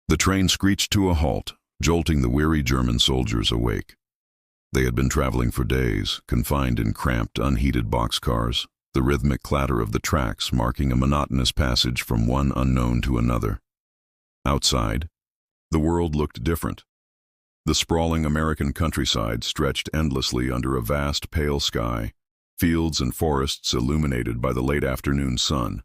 The train screeched to a halt, jolting the weary German soldiers awake. They had been traveling for days, confined in cramped, unheated boxcars, the rhythmic clatter of the tracks marking a monotonous passage from one unknown to another. Outside, the world looked different. The sprawling American countryside stretched endlessly under a vast pale sky, fields and forests illuminated by the late afternoon sun.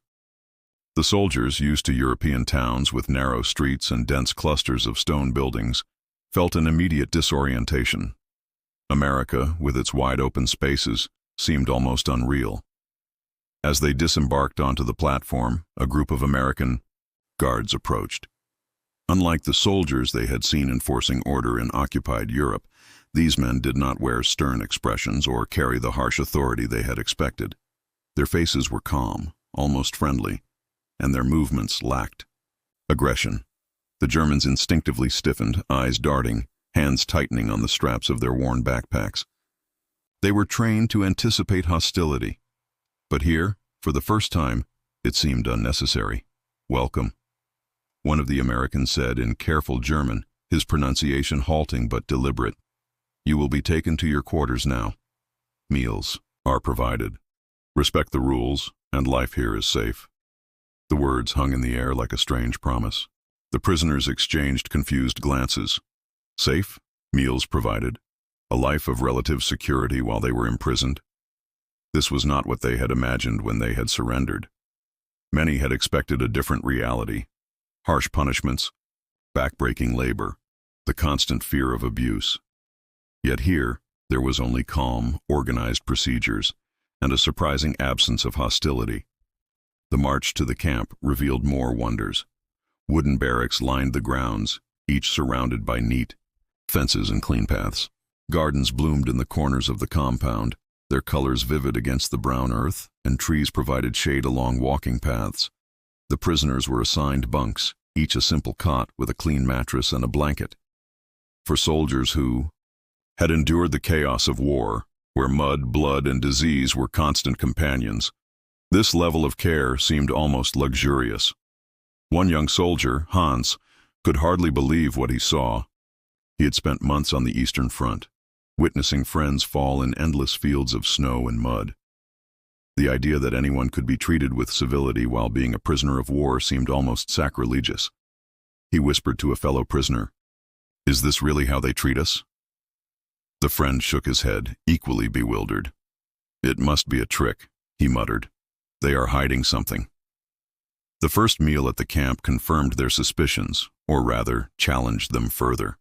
The soldiers, used to European towns with narrow streets and dense clusters of stone buildings, felt an immediate disorientation. America, with its wide-open spaces, seemed almost unreal. As they disembarked onto the platform, a group of American guards approached. Unlike the soldiers they had seen enforcing order in occupied Europe, these men did not wear stern expressions or carry the harsh authority they had expected. Their faces were calm, almost friendly, and their movements lacked aggression. The Germans instinctively stiffened, eyes darting, hands tightening on the straps of their worn backpacks. They were trained to anticipate hostility. But here, for the first time, it seemed unnecessary. "Welcome," one of the Americans said in careful German, his pronunciation halting but deliberate. "You will be taken to your quarters now. Meals are provided. Respect the rules, and life here is safe." The words hung in the air like a strange promise. The prisoners exchanged confused glances. Safe, meals provided, a life of relative security while they were imprisoned. This was not what they had imagined when they had surrendered. Many had expected a different reality: harsh punishments, backbreaking labor, the constant fear of abuse. Yet here, there was only calm, organized procedures, and a surprising absence of hostility. The march to the camp revealed more wonders. Wooden barracks lined the grounds, each surrounded by neat fences and clean paths. Gardens bloomed in the corners of the compound, their colors vivid against the brown earth, and trees provided shade along walking paths. The prisoners were assigned bunks, each a simple cot with a clean mattress and a blanket. For soldiers who had endured the chaos of war, where mud, blood, and disease were constant companions, this level of care seemed almost luxurious. One young soldier, Hans, could hardly believe what he saw. He had spent months on the Eastern Front, witnessing friends fall in endless fields of snow and mud. The idea that anyone could be treated with civility while being a prisoner of war seemed almost sacrilegious. He whispered to a fellow prisoner, "Is this really how they treat us?" The friend shook his head, equally bewildered. "It must be a trick," he muttered. "They are hiding something." The first meal at the camp confirmed their suspicions, or rather, challenged them further.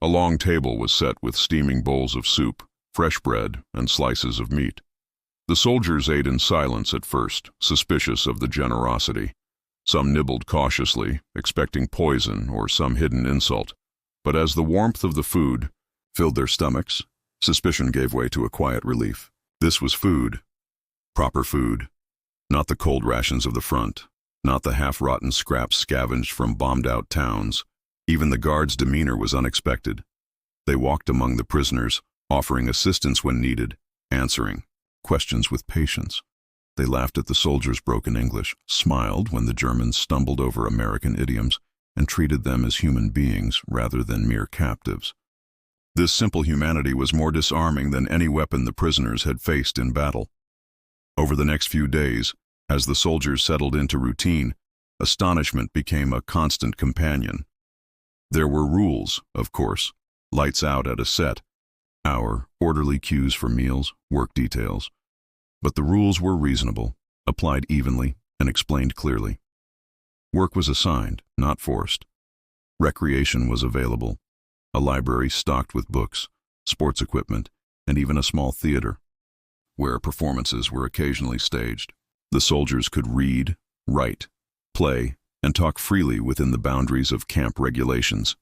A long table was set with steaming bowls of soup, fresh bread, and slices of meat. The soldiers ate in silence at first, suspicious of the generosity. Some nibbled cautiously, expecting poison or some hidden insult. But as the warmth of the food filled their stomachs, suspicion gave way to a quiet relief. This was food. Proper food. Not the cold rations of the front. Not the half-rotten scraps scavenged from bombed-out towns. Even the guards' demeanor was unexpected. They walked among the prisoners, offering assistance when needed, answering questions with patience. They laughed at the soldiers' broken English, smiled when the Germans stumbled over American idioms, and treated them as human beings rather than mere captives. This simple humanity was more disarming than any weapon the prisoners had faced in battle. Over the next few days, as the soldiers settled into routine, astonishment became a constant companion. There were rules, of course: lights out at a set hour, orderly cues for meals, work details. But the rules were reasonable, applied evenly, and explained clearly. Work was assigned, not forced. Recreation was available: a library stocked with books, sports equipment, and even a small theater, where performances were occasionally staged. The soldiers could read, write, play, and talk freely within the boundaries of camp regulations.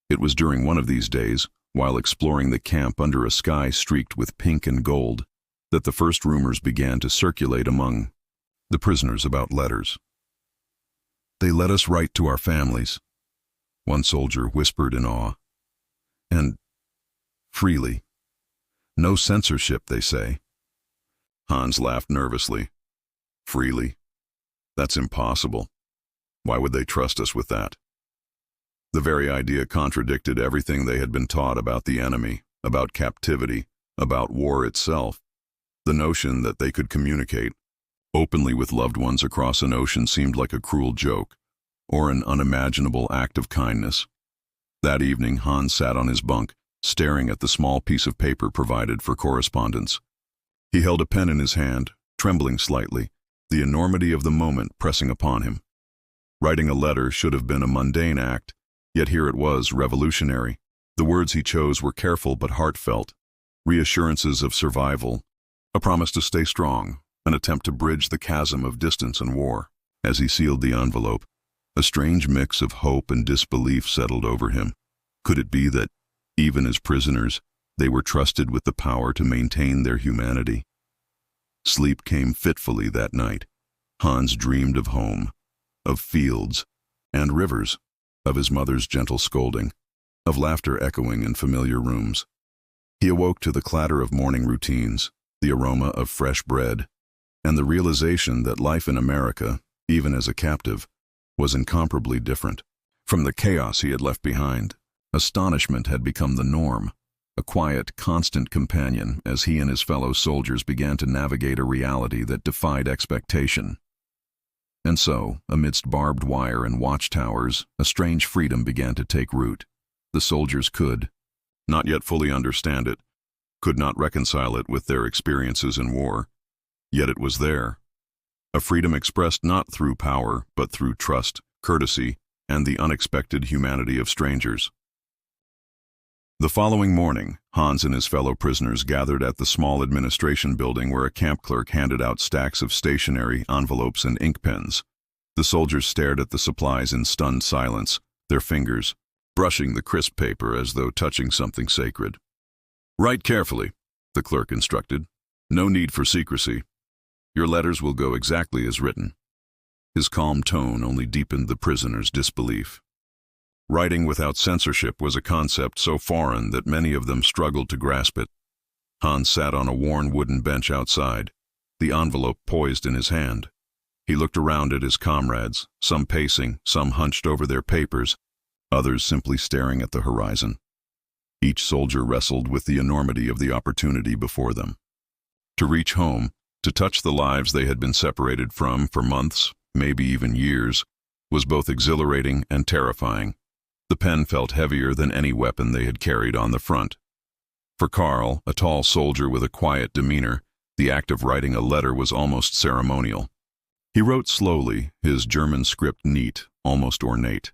It was during one of these days, while exploring the camp under a sky streaked with pink and gold, that the first rumors began to circulate among the prisoners about letters. "They let us write to our families," one soldier whispered in awe. "And freely. No censorship, they say." Hans laughed nervously. "Freely? That's impossible. Why would they trust us with that?" The very idea contradicted everything they had been taught about the enemy, about captivity, about war itself. The notion that they could communicate openly with loved ones across an ocean seemed like a cruel joke, or an unimaginable act of kindness. That evening, Hans sat on his bunk, staring at the small piece of paper provided for correspondence. He held a pen in his hand, trembling slightly, the enormity of the moment pressing upon him. Writing a letter should have been a mundane act, yet here it was, revolutionary. The words he chose were careful but heartfelt, reassurances of survival, a promise to stay strong, an attempt to bridge the chasm of distance and war. As he sealed the envelope, a strange mix of hope and disbelief settled over him. Could it be that, even as prisoners, they were trusted with the power to maintain their humanity? Sleep came fitfully that night. Hans dreamed of home, of fields and rivers, of his mother's gentle scolding, of laughter echoing in familiar rooms. He awoke to the clatter of morning routines, the aroma of fresh bread, and the realization that life in America, even as a captive, was incomparably different. From the chaos he had left behind, astonishment had become the norm, a quiet, constant companion as he and his fellow soldiers began to navigate a reality that defied expectation. And so, amidst barbed wire and watchtowers, a strange freedom began to take root. The soldiers could not yet fully understand it, could not reconcile it with their experiences in war, yet it was there. A freedom expressed not through power, but through trust, courtesy, and the unexpected humanity of strangers. The following morning, Hans and his fellow prisoners gathered at the small administration building where a camp clerk handed out stacks of stationery, envelopes, and ink pens. The soldiers stared at the supplies in stunned silence, their fingers brushing the crisp paper as though touching something sacred. "Write carefully," the clerk instructed. "No need for secrecy. Your letters will go exactly as written." His calm tone only deepened the prisoners' disbelief. Writing without censorship was a concept so foreign that many of them struggled to grasp it. Hans sat on a worn wooden bench outside, the envelope poised in his hand. He looked around at his comrades, some pacing, some hunched over their papers, others simply staring at the horizon. Each soldier wrestled with the enormity of the opportunity before them. To reach home, to touch the lives they had been separated from for months, maybe even years, was both exhilarating and terrifying. The pen felt heavier than any weapon they had carried on the front. For Karl, a tall soldier with a quiet demeanor, the act of writing a letter was almost ceremonial. He wrote slowly, his German script neat, almost ornate.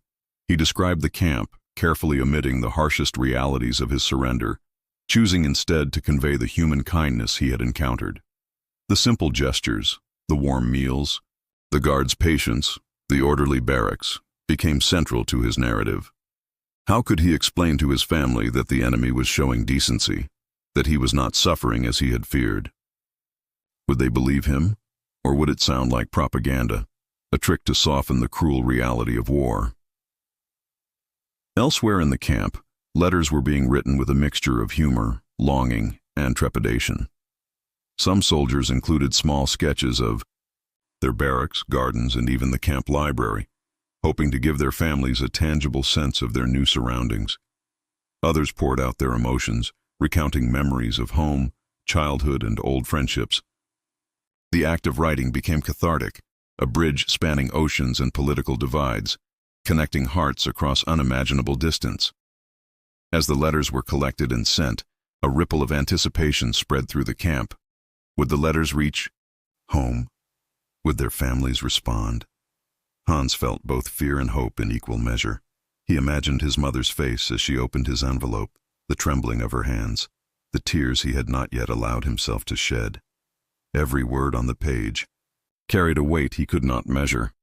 He described the camp, carefully omitting the harshest realities of his surrender, choosing instead to convey the human kindness he had encountered. The simple gestures, the warm meals, the guards' patience, the orderly barracks, became central to his narrative. How could he explain to his family that the enemy was showing decency, that he was not suffering as he had feared? Would they believe him, or would it sound like propaganda, a trick to soften the cruel reality of war? Elsewhere in the camp, letters were being written with a mixture of humor, longing, and trepidation. Some soldiers included small sketches of their barracks, gardens, and even the camp library, hoping to give their families a tangible sense of their new surroundings. Others poured out their emotions, recounting memories of home, childhood, and old friendships. The act of writing became cathartic, a bridge spanning oceans and political divides, connecting hearts across unimaginable distance. As the letters were collected and sent, a ripple of anticipation spread through the camp. Would the letters reach home? Would their families respond? Hans felt both fear and hope in equal measure. He imagined his mother's face as she opened his envelope, the trembling of her hands, the tears he had not yet allowed himself to shed. Every word on the page carried a weight he could not measure.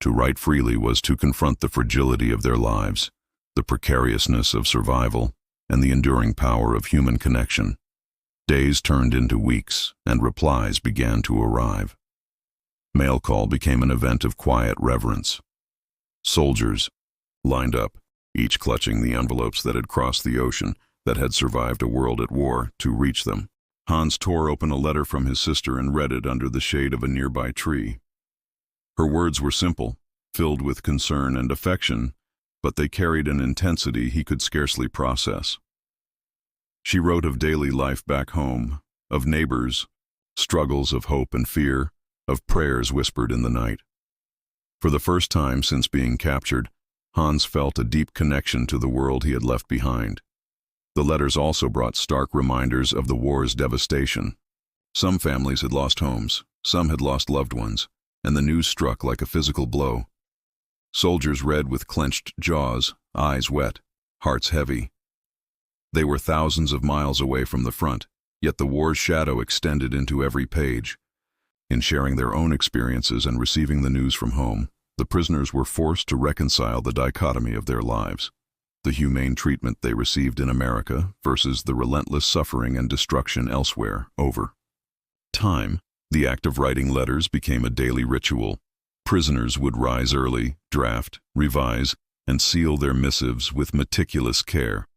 To write freely was to confront the fragility of their lives, the precariousness of survival, and the enduring power of human connection. Days turned into weeks, and replies began to arrive. Mail call became an event of quiet reverence. Soldiers lined up, each clutching the envelopes that had crossed the ocean, that had survived a world at war, to reach them. Hans tore open a letter from his sister and read it under the shade of a nearby tree. Her words were simple, filled with concern and affection, but they carried an intensity he could scarcely process. She wrote of daily life back home, of neighbors, struggles of hope and fear, of prayers whispered in the night. For the first time since being captured, Hans felt a deep connection to the world he had left behind. The letters also brought stark reminders of the war's devastation. Some families had lost homes, some had lost loved ones, and the news struck like a physical blow. Soldiers read with clenched jaws, eyes wet, hearts heavy. They were thousands of miles away from the front, yet the war's shadow extended into every page. In sharing their own experiences and receiving the news from home, the prisoners were forced to reconcile the dichotomy of their lives, the humane treatment they received in America versus the relentless suffering and destruction elsewhere. Over time, the act of writing letters became a daily ritual. Prisoners would rise early, draft, revise, and seal their missives with meticulous care.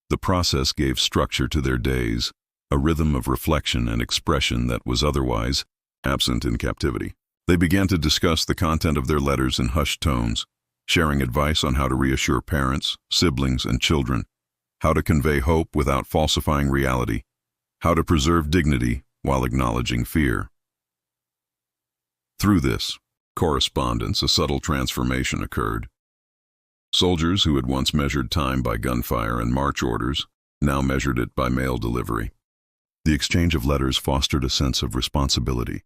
The process gave structure to their days, a rhythm of reflection and expression that was otherwise absent in captivity. They began to discuss the content of their letters in hushed tones, sharing advice on how to reassure parents, siblings, and children, how to convey hope without falsifying reality, how to preserve dignity while acknowledging fear. Through this correspondence, a subtle transformation occurred. Soldiers who had once measured time by gunfire and march orders now measured it by mail delivery. The exchange of letters fostered a sense of responsibility,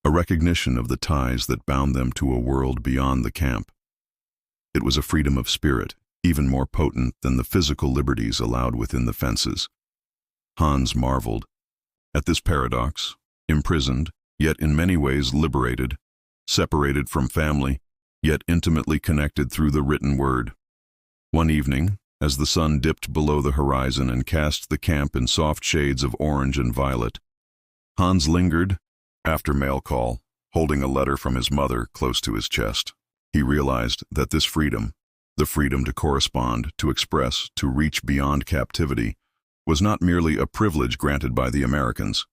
a recognition of the ties that bound them to a world beyond the camp. It was a freedom of spirit, even more potent than the physical liberties allowed within the fences. Hans marveled at this paradox, imprisoned, yet in many ways liberated, separated from family, yet intimately connected through the written word. One evening, as the sun dipped below the horizon and cast the camp in soft shades of orange and violet, Hans lingered after mail call, holding a letter from his mother close to his chest. He realized that this freedom, the freedom to correspond, to express, to reach beyond captivity, was not merely a privilege granted by the Americans.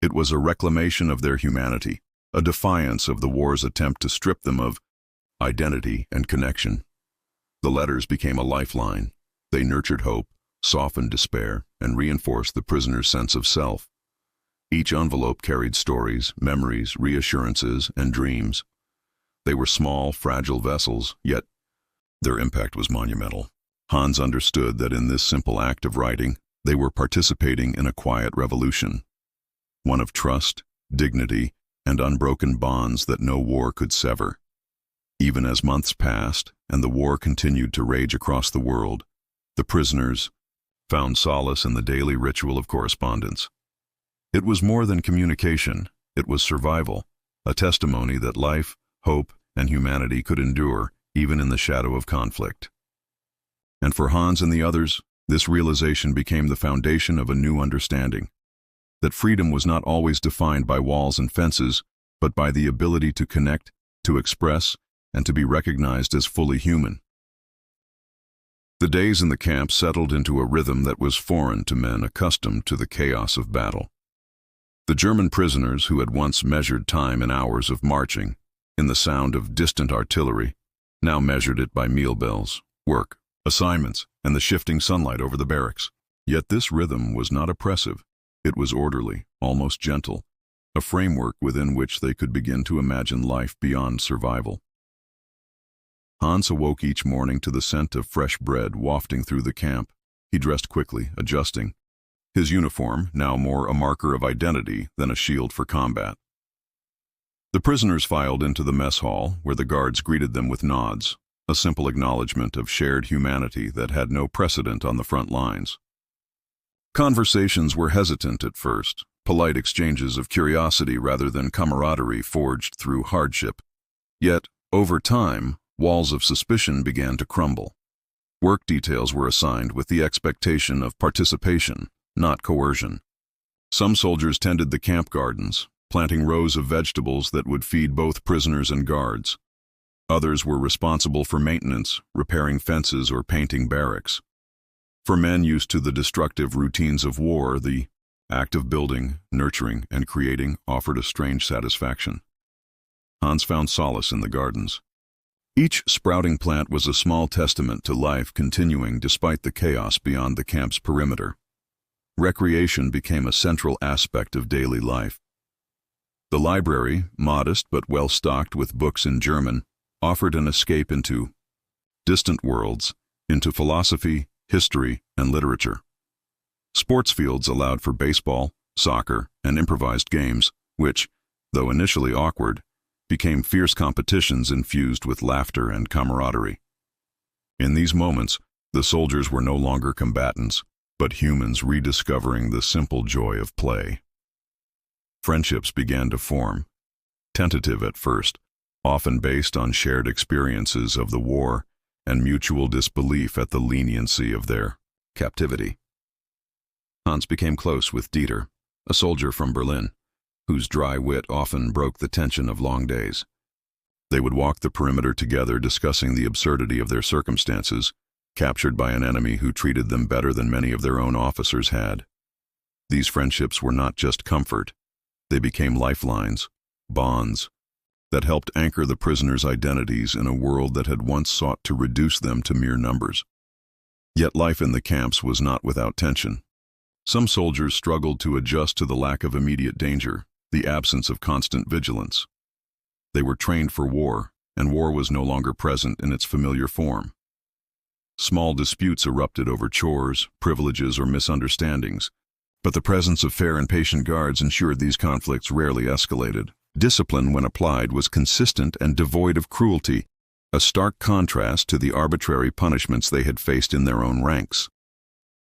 It was a reclamation of their humanity, a defiance of the war's attempt to strip them of identity and connection. The letters became a lifeline. They nurtured hope, softened despair, and reinforced the prisoner's sense of self. Each envelope carried stories, memories, reassurances, and dreams. They were small, fragile vessels, yet their impact was monumental. Hans understood that in this simple act of writing, they were participating in a quiet revolution, one of trust, dignity, and unbroken bonds that no war could sever. Even as months passed and the war continued to rage across the world, the prisoners found solace in the daily ritual of correspondence. It was more than communication, it was survival, a testimony that life, hope, and humanity could endure even in the shadow of conflict. And for Hans and the others, this realization became the foundation of a new understanding, that freedom was not always defined by walls and fences, but by the ability to connect, to express, and to be recognized as fully human. The days in the camp settled into a rhythm that was foreign to men accustomed to the chaos of battle. The German prisoners who had once measured time in hours of marching, in the sound of distant artillery, now measured it by meal bells, work, assignments, and the shifting sunlight over the barracks. Yet this rhythm was not oppressive. It was orderly, almost gentle, a framework within which they could begin to imagine life beyond survival. Hans awoke each morning to the scent of fresh bread wafting through the camp. He dressed quickly, adjusting, his uniform now more a marker of identity than a shield for combat. The prisoners filed into the mess hall, where the guards greeted them with nods, a simple acknowledgement of shared humanity that had no precedent on the front lines. Conversations were hesitant at first, polite exchanges of curiosity rather than camaraderie forged through hardship. Yet, over time, walls of suspicion began to crumble. Work details were assigned with the expectation of participation, not coercion. Some soldiers tended the camp gardens, planting rows of vegetables that would feed both prisoners and guards. Others were responsible for maintenance, repairing fences or painting barracks. For men used to the destructive routines of war, the act of building, nurturing, and creating offered a strange satisfaction. Hans found solace in the gardens. Each sprouting plant was a small testament to life continuing despite the chaos beyond the camp's perimeter. Recreation became a central aspect of daily life. The library, modest but well-stocked with books in German, offered an escape into distant worlds, into philosophy, history, and literature. Sports fields allowed for baseball, soccer, and improvised games, which, though initially awkward, became fierce competitions infused with laughter and camaraderie. In these moments, the soldiers were no longer combatants, but humans rediscovering the simple joy of play. Friendships began to form, tentative at first, often based on shared experiences of the war and mutual disbelief at the leniency of their captivity. Hans became close with Dieter, a soldier from Berlin, whose dry wit often broke the tension of long days. They would walk the perimeter together, discussing the absurdity of their circumstances, captured by an enemy who treated them better than many of their own officers had. These friendships were not just comfort. They became lifelines, bonds, that helped anchor the prisoners' identities in a world that had once sought to reduce them to mere numbers. Yet life in the camps was not without tension. Some soldiers struggled to adjust to the lack of immediate danger, the absence of constant vigilance. They were trained for war, and war was no longer present in its familiar form. Small disputes erupted over chores, privileges, or misunderstandings, but the presence of fair and patient guards ensured these conflicts rarely escalated. Discipline, when applied, was consistent and devoid of cruelty, a stark contrast to the arbitrary punishments they had faced in their own ranks.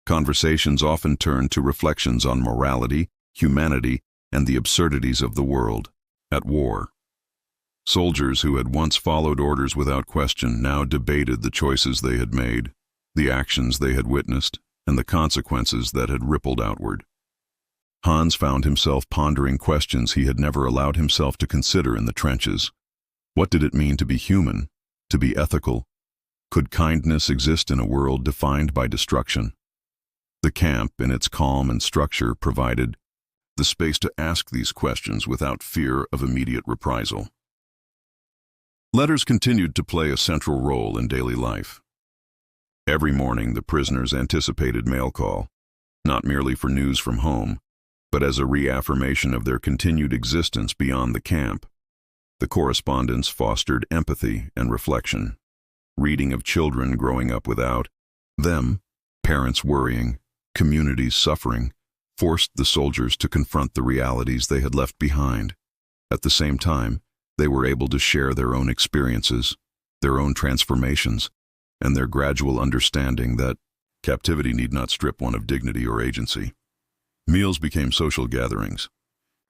Conversations often turned to reflections on morality, humanity, and the absurdities of the world. At war, soldiers who had once followed orders without question now debated the choices they had made, the actions they had witnessed, and the consequences that had rippled outward. Hans found himself pondering questions he had never allowed himself to consider in the trenches. What did it mean to be human, to be ethical? Could kindness exist in a world defined by destruction? The camp, in its calm and structure, provided the space to ask these questions without fear of immediate reprisal. Letters continued to play a central role in daily life. Every morning, the prisoners anticipated mail call, not merely for news from home, but as a reaffirmation of their continued existence beyond the camp. The correspondence fostered empathy and reflection. Reading of children growing up without them, parents worrying, communities suffering, forced the soldiers to confront the realities they had left behind. At the same time, they were able to share their own experiences, their own transformations, and their gradual understanding that captivity need not strip one of dignity or agency. Meals became social gatherings.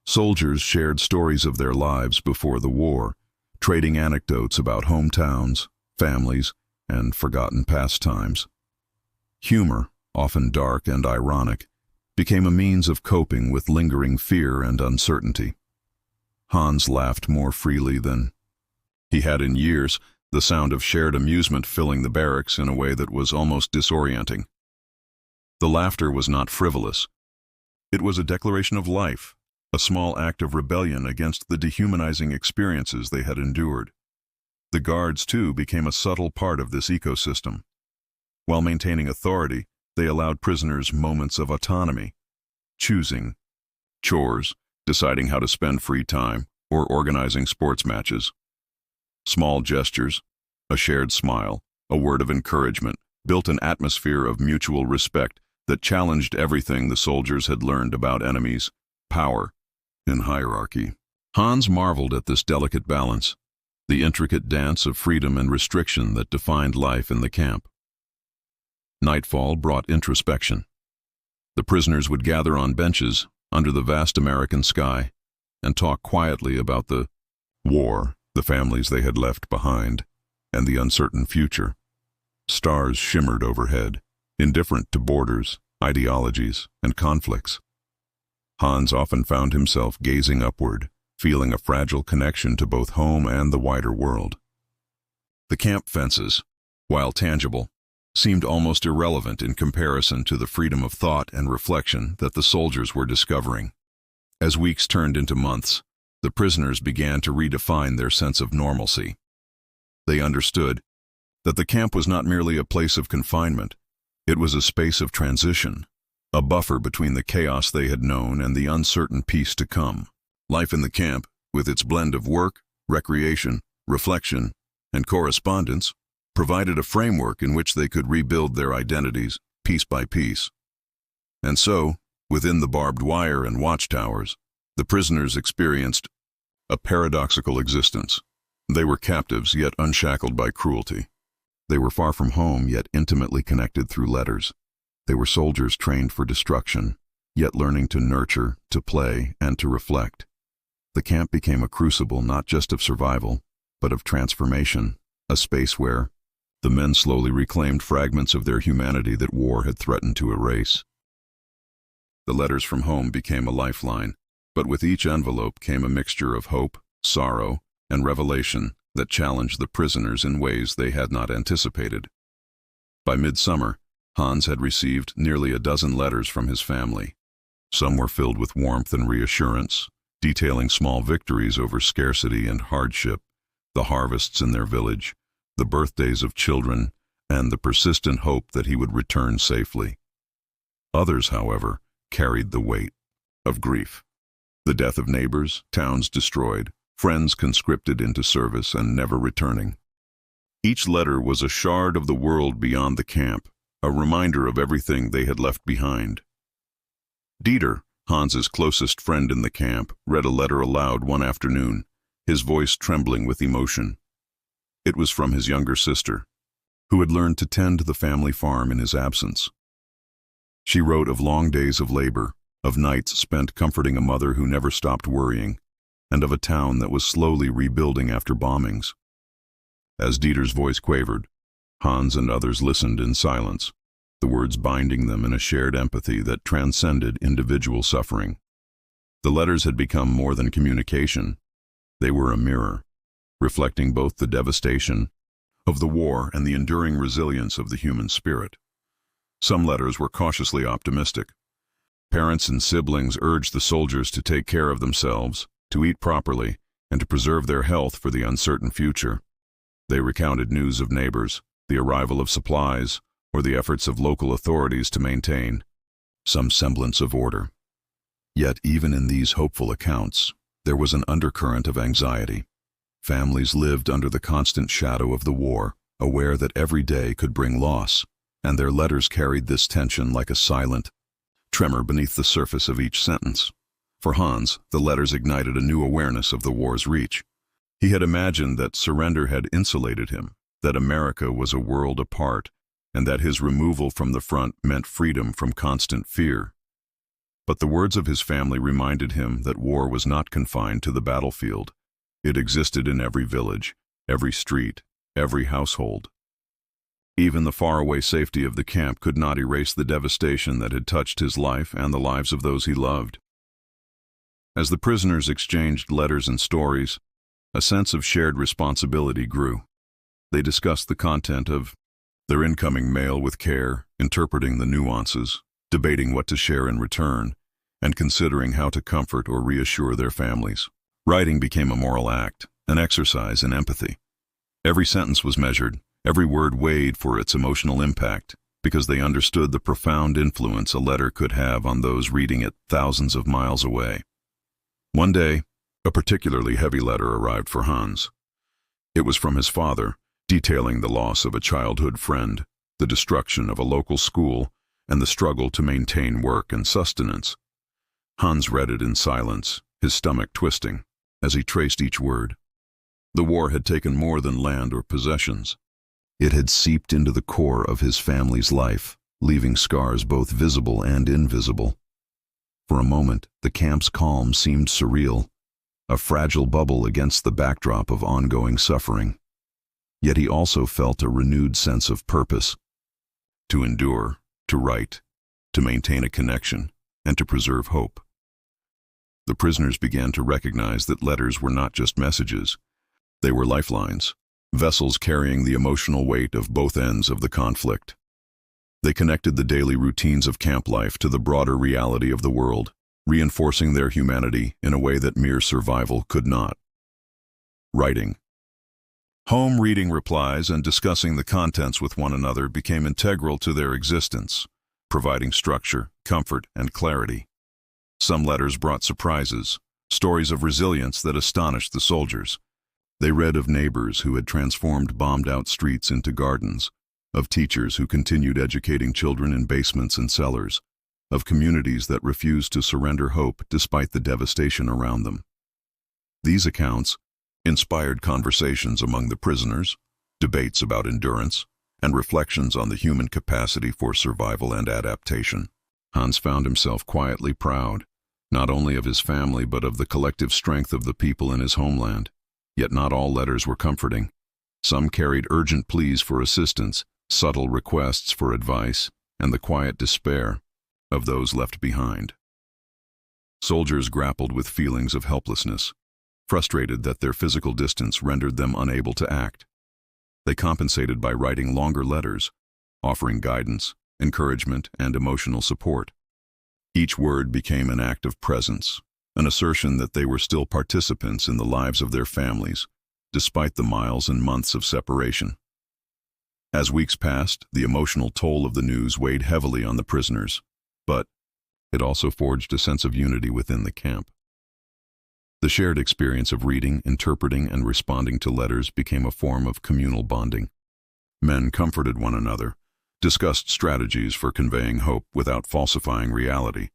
Soldiers shared stories of their lives before the war, trading anecdotes about hometowns, families, and forgotten pastimes. Humor, often dark and ironic, became a means of coping with lingering fear and uncertainty. Hans laughed more freely than he had in years, the sound of shared amusement filling the barracks in a way that was almost disorienting. The laughter was not frivolous. It was a declaration of life, a small act of rebellion against the dehumanizing experiences they had endured. The guards, too, became a subtle part of this ecosystem. While maintaining authority, they allowed prisoners moments of autonomy, choosing chores, deciding how to spend free time, or organizing sports matches. Small gestures, a shared smile, a word of encouragement, built an atmosphere of mutual respect that challenged everything the soldiers had learned about enemies, power, and hierarchy. Hans marveled at this delicate balance, the intricate dance of freedom and restriction that defined life in the camp. Nightfall brought introspection. The prisoners would gather on benches under the vast American sky and talk quietly about the war, the families they had left behind, and the uncertain future. Stars shimmered overhead, indifferent to borders, ideologies, and conflicts. Hans often found himself gazing upward, feeling a fragile connection to both home and the wider world. The camp fences, while tangible, seemed almost irrelevant in comparison to the freedom of thought and reflection that the soldiers were discovering. As weeks turned into months, the prisoners began to redefine their sense of normalcy. They understood that the camp was not merely a place of confinement, it was a space of transition, a buffer between the chaos they had known and the uncertain peace to come. Life in the camp, with its blend of work, recreation, reflection, and correspondence, provided a framework in which they could rebuild their identities, piece by piece. And so, within the barbed wire and watchtowers, the prisoners experienced a paradoxical existence. They were captives, yet unshackled by cruelty. They were far from home, yet intimately connected through letters. They were soldiers trained for destruction, yet learning to nurture, to play, and to reflect. The camp became a crucible not just of survival, but of transformation, a space where the men slowly reclaimed fragments of their humanity that war had threatened to erase. The letters from home became a lifeline, but with each envelope came a mixture of hope, sorrow, and revelation that challenged the prisoners in ways they had not anticipated. By midsummer, Hans had received nearly a dozen letters from his family. Some were filled with warmth and reassurance, detailing small victories over scarcity and hardship, the harvests in their village, the birthdays of children, and the persistent hope that he would return safely. Others, however, carried the weight of grief. The death of neighbors, towns destroyed, friends conscripted into service and never returning. Each letter was a shard of the world beyond the camp, a reminder of everything they had left behind. Dieter, Hans's closest friend in the camp, read a letter aloud one afternoon, his voice trembling with emotion. It was from his younger sister, who had learned to tend the family farm in his absence. She wrote of long days of labor, of nights spent comforting a mother who never stopped worrying, and of a town that was slowly rebuilding after bombings. As Dieter's voice quavered, Hans and others listened in silence, the words binding them in a shared empathy that transcended individual suffering. The letters had become more than communication. They were a mirror, reflecting both the devastation of the war and the enduring resilience of the human spirit. Some letters were cautiously optimistic. Parents and siblings urged the soldiers to take care of themselves, to eat properly, and to preserve their health for the uncertain future. They recounted news of neighbors, the arrival of supplies, or the efforts of local authorities to maintain some semblance of order. Yet even in these hopeful accounts, there was an undercurrent of anxiety. Families lived under the constant shadow of the war, aware that every day could bring loss, and their letters carried this tension like a silent tremor beneath the surface of each sentence. For Hans, the letters ignited a new awareness of the war's reach. He had imagined that surrender had insulated him, that America was a world apart, and that his removal from the front meant freedom from constant fear. But the words of his family reminded him that war was not confined to the battlefield. It existed in every village, every street, every household. Even the faraway safety of the camp could not erase the devastation that had touched his life and the lives of those he loved. As the prisoners exchanged letters and stories, a sense of shared responsibility grew. They discussed the content of their incoming mail with care, interpreting the nuances, debating what to share in return, and considering how to comfort or reassure their families. Writing became a moral act, an exercise in empathy. Every sentence was measured, every word weighed for its emotional impact, because they understood the profound influence a letter could have on those reading it thousands of miles away. One day, a particularly heavy letter arrived for Hans. It was from his father, detailing the loss of a childhood friend, the destruction of a local school, and the struggle to maintain work and sustenance. Hans read it in silence, his stomach twisting, as he traced each word. The war had taken more than land or possessions. It had seeped into the core of his family's life, leaving scars both visible and invisible. For a moment, the camp's calm seemed surreal, a fragile bubble against the backdrop of ongoing suffering. Yet he also felt a renewed sense of purpose: to endure, to write, to maintain a connection, and to preserve hope. The prisoners began to recognize that letters were not just messages. They were lifelines, vessels carrying the emotional weight of both ends of the conflict. They connected the daily routines of camp life to the broader reality of the world, reinforcing their humanity in a way that mere survival could not. Writing. Home reading replies and discussing the contents with one another became integral to their existence, providing structure, comfort, and clarity. Some letters brought surprises, stories of resilience that astonished the soldiers. They read of neighbors who had transformed bombed-out streets into gardens, of teachers who continued educating children in basements and cellars, of communities that refused to surrender hope despite the devastation around them. These accounts inspired conversations among the prisoners, debates about endurance, and reflections on the human capacity for survival and adaptation. Hans found himself quietly proud, not only of his family but of the collective strength of the people in his homeland. Yet not all letters were comforting. Some carried urgent pleas for assistance, subtle requests for advice, and the quiet despair of those left behind. Soldiers grappled with feelings of helplessness, frustrated that their physical distance rendered them unable to act. They compensated by writing longer letters, offering guidance, encouragement, and emotional support. Each word became an act of presence, an assertion that they were still participants in the lives of their families, despite the miles and months of separation. As weeks passed, the emotional toll of the news weighed heavily on the prisoners, but it also forged a sense of unity within the camp. The shared experience of reading, interpreting, and responding to letters became a form of communal bonding. Men comforted one another, discussed strategies for conveying hope without falsifying reality,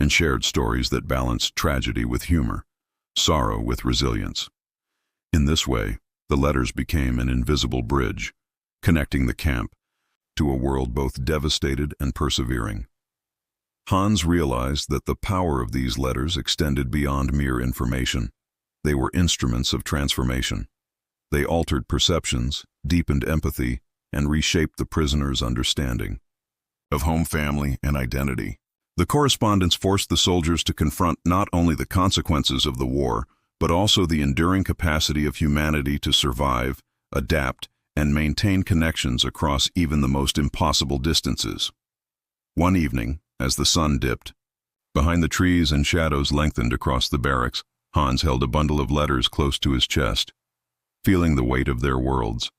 and shared stories that balanced tragedy with humor, sorrow with resilience. In this way, the letters became an invisible bridge, connecting the camp to a world both devastated and persevering. Hans realized that the power of these letters extended beyond mere information. They were instruments of transformation. They altered perceptions, deepened empathy, and reshaped the prisoner's understanding of home, family, and identity. The correspondence forced the soldiers to confront not only the consequences of the war, but also the enduring capacity of humanity to survive, adapt, and maintain connections across even the most impossible distances. One evening, as the sun dipped, behind the trees and shadows lengthened across the barracks, Hans held a bundle of letters close to his chest, feeling the weight of their worlds.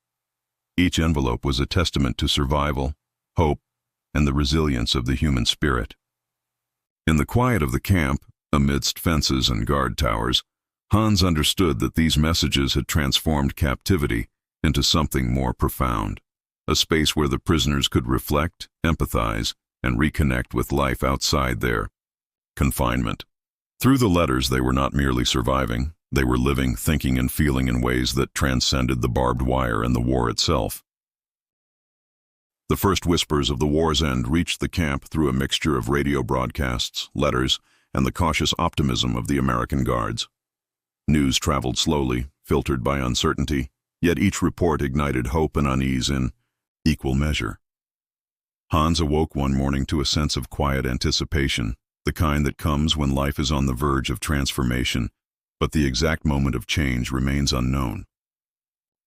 Each envelope was a testament to survival, hope, and the resilience of the human spirit. In the quiet of the camp, amidst fences and guard towers, Hans understood that these messages had transformed captivity into something more profound, a space where the prisoners could reflect, empathize, and reconnect with life outside their confinement. Through the letters, they were not merely surviving, they were living, thinking, and feeling in ways that transcended the barbed wire and the war itself. The first whispers of the war's end reached the camp through a mixture of radio broadcasts, letters, and the cautious optimism of the American guards. News traveled slowly, filtered by uncertainty, yet each report ignited hope and unease in equal measure. Hans awoke one morning to a sense of quiet anticipation, the kind that comes when life is on the verge of transformation, but the exact moment of change remains unknown.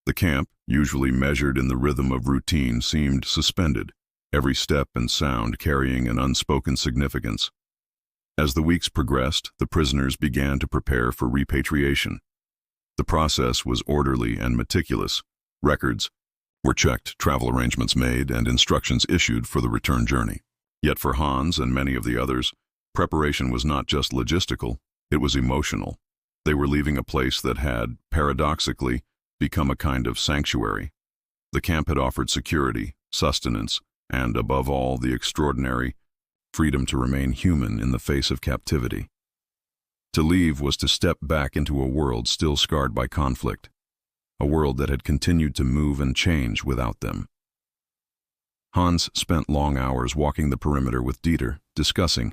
The camp, usually measured in the rhythm of routine, seemed suspended, every step and sound carrying an unspoken significance. As the weeks progressed, the prisoners began to prepare for repatriation. The process was orderly and meticulous. Records were checked, travel arrangements made, and instructions issued for the return journey. Yet for Hans and many of the others, preparation was not just logistical, it was emotional. They were leaving a place that had, paradoxically, become a kind of sanctuary. The camp had offered security, sustenance, and, above all, the extraordinary freedom to remain human in the face of captivity. To leave was to step back into a world still scarred by conflict, a world that had continued to move and change without them. Hans spent long hours walking the perimeter with Dieter, discussing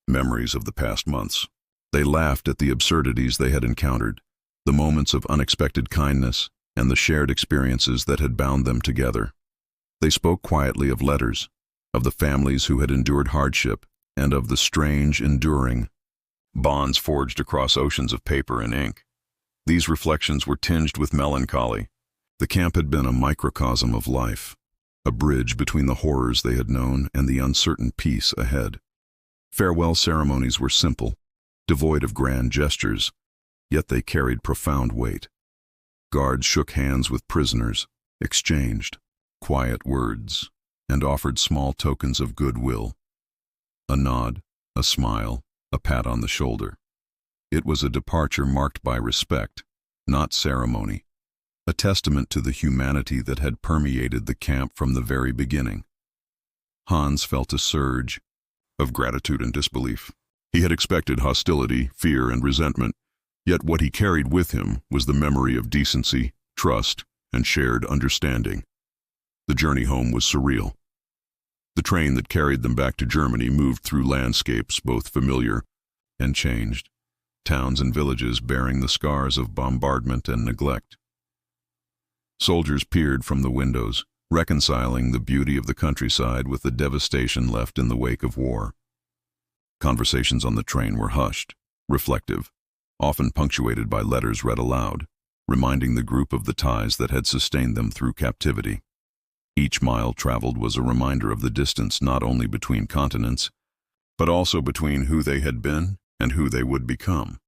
memories of the past months. They laughed at the absurdities they had encountered, the moments of unexpected kindness, and the shared experiences that had bound them together. They spoke quietly of letters, of the families who had endured hardship, and of the strange, enduring bonds forged across oceans of paper and ink. These reflections were tinged with melancholy. The camp had been a microcosm of life, a bridge between the horrors they had known and the uncertain peace ahead. Farewell ceremonies were simple, devoid of grand gestures, yet they carried profound weight. Guards shook hands with prisoners, exchanged quiet words, and offered small tokens of goodwill. A nod, a smile, a pat on the shoulder. It was a departure marked by respect, not ceremony, a testament to the humanity that had permeated the camp from the very beginning. Hans felt a surge of gratitude and disbelief. He had expected hostility, fear, and resentment, yet what he carried with him was the memory of decency, trust, and shared understanding. The journey home was surreal. The train that carried them back to Germany moved through landscapes both familiar and changed, towns and villages bearing the scars of bombardment and neglect. Soldiers peered from the windows, reconciling the beauty of the countryside with the devastation left in the wake of war. Conversations on the train were hushed, reflective, often punctuated by letters read aloud, reminding the group of the ties that had sustained them through captivity. Each mile traveled was a reminder of the distance not only between continents, but also between who they had been and who they would become.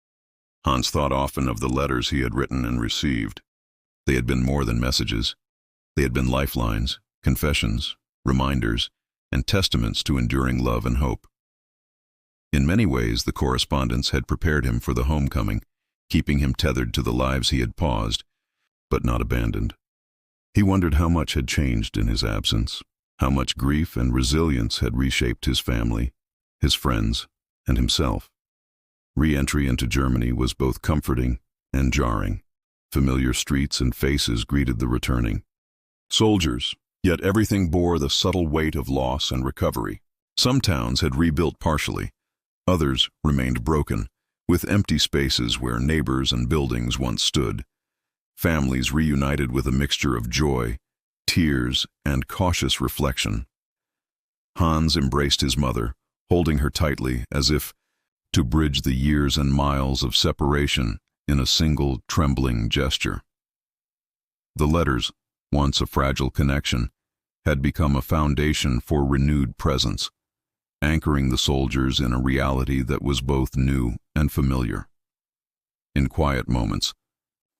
Hans thought often of the letters he had written and received. They had been more than messages. They had been lifelines, confessions, reminders, and testaments to enduring love and hope. In many ways, the correspondence had prepared him for the homecoming, keeping him tethered to the lives he had paused, but not abandoned. He wondered how much had changed in his absence, how much grief and resilience had reshaped his family, his friends, and himself. Re-entry into Germany was both comforting and jarring. Familiar streets and faces greeted the returning soldiers, yet everything bore the subtle weight of loss and recovery. Some towns had rebuilt partially. Others remained broken, with empty spaces where neighbors and buildings once stood. Families reunited with a mixture of joy, tears, and cautious reflection. Hans embraced his mother, holding her tightly as if to bridge the years and miles of separation in a single trembling gesture. The letters, once a fragile connection, had become a foundation for renewed presence, anchoring the soldiers in a reality that was both new and familiar. In quiet moments,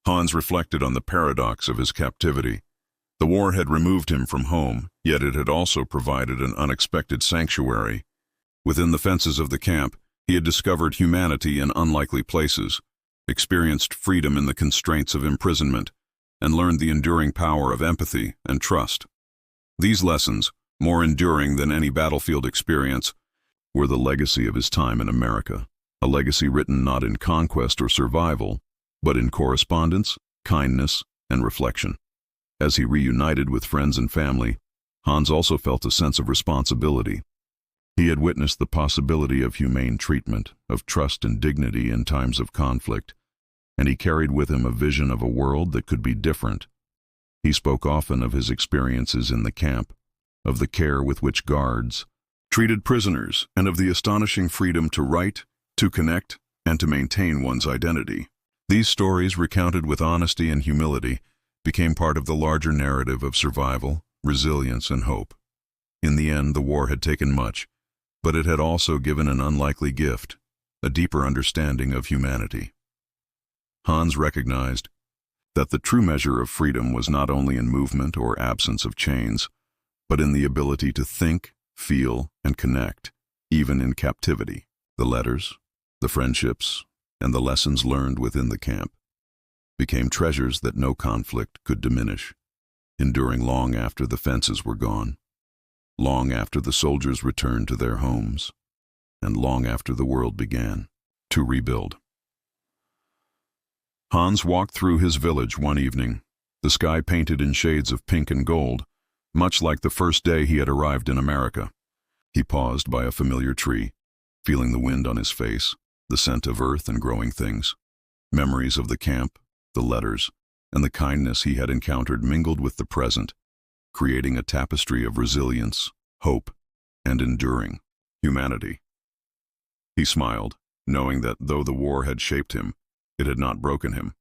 Hans reflected on the paradox of his captivity. The war had removed him from home, yet it had also provided an unexpected sanctuary. Within the fences of the camp, he had discovered humanity in unlikely places, experienced freedom in the constraints of imprisonment, and learned the enduring power of empathy and trust. These lessons, more enduring than any battlefield experience, were the legacy of his time in America, a legacy written not in conquest or survival, but in correspondence, kindness, and reflection. As he reunited with friends and family, Hans also felt a sense of responsibility. He had witnessed the possibility of humane treatment, of trust and dignity in times of conflict, and he carried with him a vision of a world that could be different. He spoke often of his experiences in the camp, of the care with which guards treated prisoners, and of the astonishing freedom to write, to connect, and to maintain one's identity. These stories, recounted with honesty and humility, became part of the larger narrative of survival, resilience, and hope. In the end, the war had taken much, but it had also given an unlikely gift, a deeper understanding of humanity. Hans recognized that the true measure of freedom was not only in movement or absence of chains, but in the ability to think, feel, and connect, even in captivity. The letters, the friendships, and the lessons learned within the camp became treasures that no conflict could diminish, enduring long after the fences were gone, long after the soldiers returned to their homes, and long after the world began to rebuild. Hans walked through his village one evening, the sky painted in shades of pink and gold, much like the first day he had arrived in America. He paused by a familiar tree, feeling the wind on his face, the scent of earth and growing things. Memories of the camp, the letters, and the kindness he had encountered mingled with the present, creating a tapestry of resilience, hope, and enduring humanity. He smiled, knowing that though the war had shaped him, it had not broken him,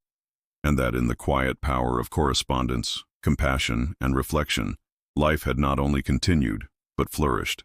and that in the quiet power of correspondence, compassion, and reflection, life had not only continued, but flourished.